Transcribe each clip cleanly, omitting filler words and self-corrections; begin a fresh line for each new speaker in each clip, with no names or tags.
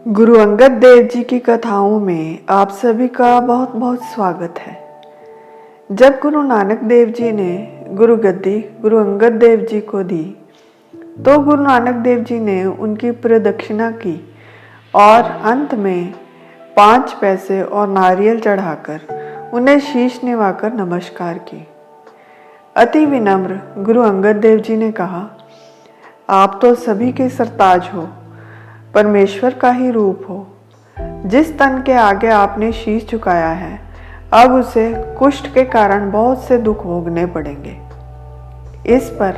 गुरु अंगद देव जी की कथाओं में आप सभी का बहुत बहुत स्वागत है। जब गुरु नानक देव जी ने गुरु गद्दी गुरु अंगद देव जी को दी तो गुरु नानक देव जी ने उनकी प्रदक्षिणा की और अंत में 5 पैसे और नारियल चढ़ाकर उन्हें शीश निवाकर नमस्कार की। अति विनम्र गुरु अंगद देव जी ने कहा, आप तो सभी के सरताज हो, परमेश्वर का ही रूप हो। जिस तन के आगे आपने शीश झुकाया है, अब उसे कुष्ठ के कारण बहुत से दुख भोगने पड़ेंगे। इस पर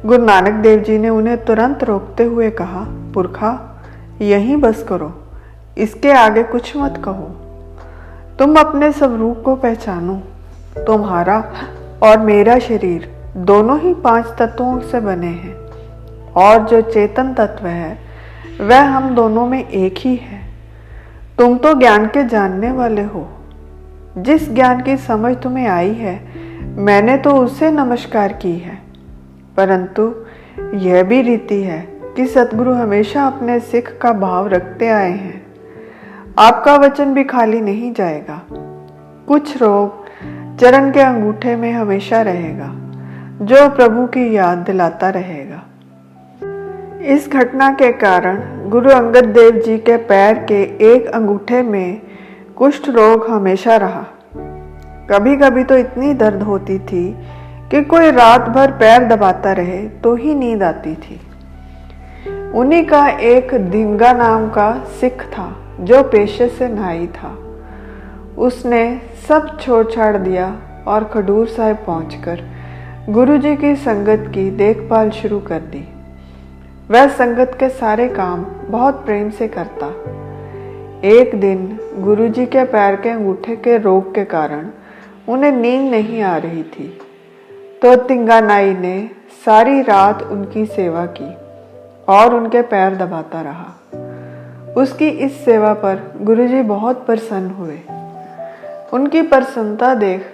गुरु नानक देव जी ने उन्हें तुरंत रोकते हुए कहा, पुरखा यहीं बस करो, इसके आगे कुछ मत कहो। तुम अपने स्वरूप को पहचानो। तुम्हारा और मेरा शरीर दोनों ही 5 तत्वों से बने हैं और जो चेतन तत्व है वह हम दोनों में एक ही है। तुम तो ज्ञान के जानने वाले हो। जिस ज्ञान की समझ तुम्हें आई है, मैंने तो उससे नमस्कार की है, परंतु यह भी रीति है कि सतगुरु हमेशा अपने सिख का भाव रखते आए हैं। आपका वचन भी खाली नहीं जाएगा। कुछ रोग चरण के अंगूठे में हमेशा रहेगा, जो प्रभु की याद दिलाता रहेगा। इस घटना के कारण गुरु अंगद देव जी के पैर के एक अंगूठे में कुष्ठ रोग हमेशा रहा। कभी कभी तो इतनी दर्द होती थी कि कोई रात भर पैर दबाता रहे तो ही नींद आती थी। उन्हीं का एक धिंगा नाम का सिख था जो पेशे से नाई था। उसने सब छोड़ छाड़ दिया और खडूर साहिब पहुंचकर गुरुजी की संगत की देखभाल शुरू कर दी। वह संगत के सारे काम बहुत प्रेम से करता। एक दिन गुरुजी के पैर के अंगूठे के रोग के कारण उन्हें नींद नहीं आ रही थी, तो तिंगा नाई ने सारी रात उनकी सेवा की और उनके पैर दबाता रहा। उसकी इस सेवा पर गुरुजी बहुत प्रसन्न हुए। उनकी प्रसन्नता देख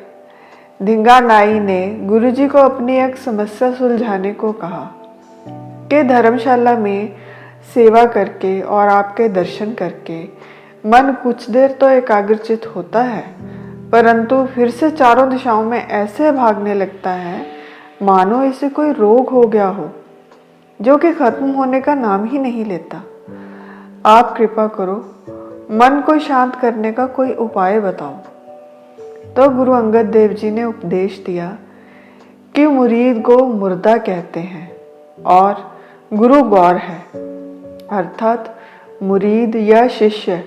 धिंगा नाई ने गुरुजी को अपनी एक समस्या सुलझाने को कहा कि धर्मशाला में सेवा करके और आपके दर्शन करके मन कुछ देर तो एकाग्रचित होता है, परंतु फिर से चारों दिशाओं में ऐसे भागने लगता है मानो इसे कोई रोग हो गया हो, जो कि खत्म होने का नाम ही नहीं लेता। आप कृपा करो, मन को शांत करने का कोई उपाय बताओ। तो गुरु अंगद देव जी ने उपदेश दिया कि मुरीद को मुर्दा कहते हैं और गुरु गौर है, अर्थात मुरीद या शिष्य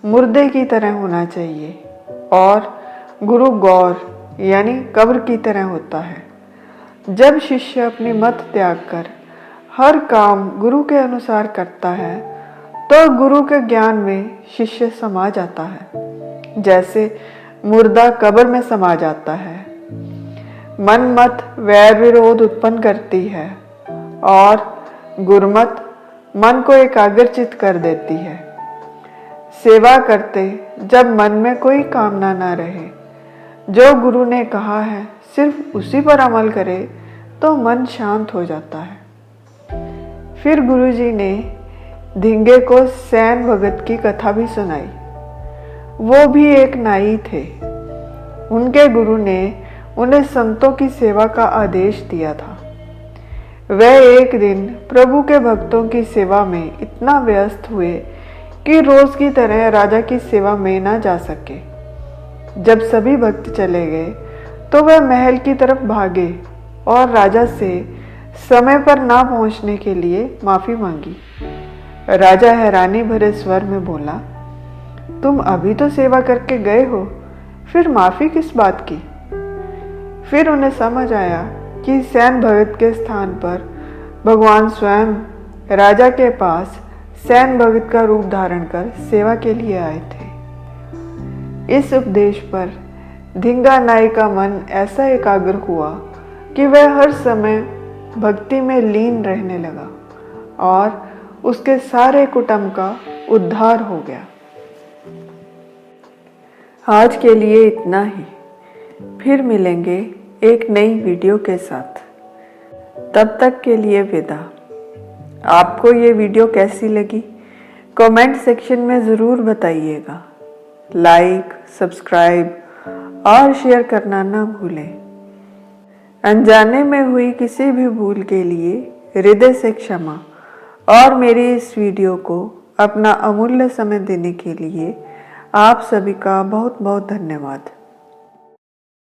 मुर्दे की तरह होना चाहिए और गुरु गौर यानी कब्र की तरह होता है। जब शिष्य अपनी मत त्याग कर हर काम गुरु के अनुसार करता है तो गुरु के ज्ञान में शिष्य समा जाता है, जैसे मुर्दा कब्र में समा जाता है। मन मत वैर विरोध उत्पन्न करती है और गुरमत मन को एकाग्रचित कर देती है। सेवा करते जब मन में कोई कामना ना रहे, जो गुरु ने कहा है सिर्फ उसी पर अमल करे तो मन शांत हो जाता है। फिर गुरुजी ने धिंगे को सैन भगत की कथा भी सुनाई। वो भी एक नाई थे। उनके गुरु ने उन्हें संतों की सेवा का आदेश दिया था। वह एक दिन प्रभु के भक्तों की सेवा में इतना व्यस्त हुए कि रोज की तरह राजा की सेवा में ना जा सके। जब सभी भक्त चले गए तो वह महल की तरफ भागे और राजा से समय पर ना पहुंचने के लिए माफी मांगी। राजा हैरानी भरे स्वर में बोला, तुम अभी तो सेवा करके गए हो, फिर माफी किस बात की? फिर उन्हें समझ आया कि सैन भगत के स्थान पर भगवान स्वयं राजा के पास सैन भगत का रूप धारण कर सेवा के लिए आए थे। इस उपदेश पर धिंगा नाई का मन ऐसा एकाग्र हुआ कि वह हर समय भक्ति में लीन रहने लगा और उसके सारे कुटुंब का उद्धार हो गया। आज के लिए इतना ही। फिर मिलेंगे एक नई वीडियो के साथ। तब तक के लिए विदा। आपको ये वीडियो कैसी लगी कमेंट सेक्शन में ज़रूर बताइएगा। लाइक, सब्सक्राइब और शेयर करना ना भूलें। अनजाने में हुई किसी भी भूल के लिए हृदय से क्षमा और मेरी इस वीडियो को अपना अमूल्य समय देने के लिए आप सभी का बहुत बहुत धन्यवाद।